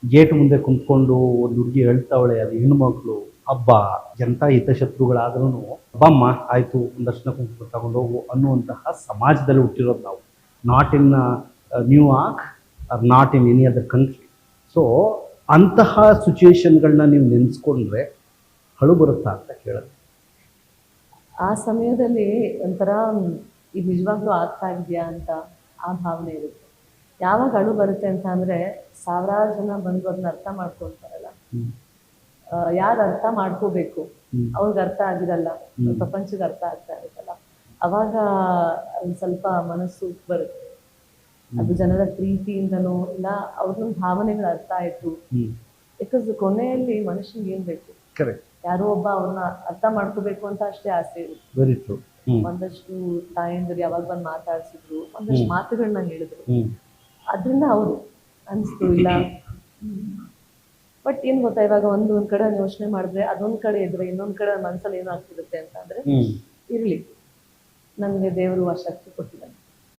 Gate ಮುಂದೆ ಕುಂತ್ಕೊಂಡು ಒಂದು ಹುಡುಗಿ ಹೇಳ್ತಾವಳೆ, ಅದು ಹೆಣ್ಮಕ್ಳು, ಹಬ್ಬ ಎಂಥ ಹಿತಶತ್ರುಗಳಾದ್ರೂ ಹಬ್ಬಮ್ಮ ಆಯಿತು ಒಂದರ್ಶನ ಕುಂಕುಮ ತಗೊಂಡೋಗು ಅನ್ನುವಂತಹ ಸಮಾಜದಲ್ಲಿ ಹುಟ್ಟಿರೋದು ನಾವು. Not in New York or not in any other country. So ಅಂತಹ ಸಿಚುವೇಶನ್ಗಳನ್ನ ನೀವು ನೆನೆಸ್ಕೊಂಡ್ರೆ ಹಳು ಬರುತ್ತಾ ಅಂತ ಕೇಳೋದು. ಆ ಸಮಯದಲ್ಲಿ ಒಂಥರ ಇದು ನಿಜವಾಗ್ಲೂ ಆಗ್ತಾ ಇದೆಯಾ ಅಂತ ಆ ಭಾವನೆ ಇರುತ್ತೆ. ಯಾವಾಗ ಅಳು ಬರುತ್ತೆ ಅಂತ ಅಂದರೆ, ಸಾವಿರಾರು ಜನ ಬಂದು ಅದನ್ನ ಅರ್ಥ ಮಾಡ್ಕೊಳ್ತಾರಲ್ಲ, ಯಾರು ಅರ್ಥ ಮಾಡ್ಕೋಬೇಕು ಅವ್ರಿಗೆ ಅರ್ಥ ಆಗಿರಲ್ಲ, ಪ್ರಪಂಚಕ್ಕೆ ಅರ್ಥ ಆಗ್ತಾ ಇರುತ್ತಲ್ಲ, ಅವಾಗ ಒಂದು ಸ್ವಲ್ಪ ಮನಸ್ಸು ಬರುತ್ತೆ. ಅದು ಜನರ ಪ್ರೀತಿಯಿಂದನೋ ಇಲ್ಲ ಅವ್ರ ಭಾವನೆಗಳು ಅರ್ಥ ಆಯ್ತು. ಬಿಕಾಸ್ ಕೊನೆಯಲ್ಲಿ ಮನುಷ್ಯನಿಗೆ ಏನ್ ಬೇಕು, ಯಾರೋ ಒಬ್ಬ ಅವ್ರನ್ನ ಅರ್ಥ ಮಾಡ್ಕೋಬೇಕು ಅಂತ ಅಷ್ಟೇ ಆಸೆ ಇರುತ್ತೆ. ಒಂದಷ್ಟು ತಾಯಂದಿರು ಯಾವಾಗ ಬಂದು ಮಾತಾಡ್ಸಿದ್ರು, ಒಂದಷ್ಟು ಮಾತುಗಳನ್ನ ಹೇಳಿದ್ರು, ಅದ್ರಿಂದ ಹೌದು ಅನಿಸ್ತು ಇಲ್ಲ. ಬಟ್ ಏನ್ ಗೊತ್ತಾ, ಇವಾಗ ಒಂದ್ ಕಡೆ ಯೋಚನೆ ಮಾಡಿದ್ರೆ ಅದೊಂದ್ ಕಡೆ ಇದ್ರೆ ಇನ್ನೊಂದ್ ಕಡೆ ಮನ್ಸಲ್ಲಿ ಏನಾಗ್ತಿರುತ್ತೆ ಅಂತ ಅಂದ್ರೆ, ಇರ್ಲಿ, ನನ್ಗೆ ದೇವರು ಆ ಶಕ್ತಿ ಕೊಟ್ಟಿದ್ದಾನೆ.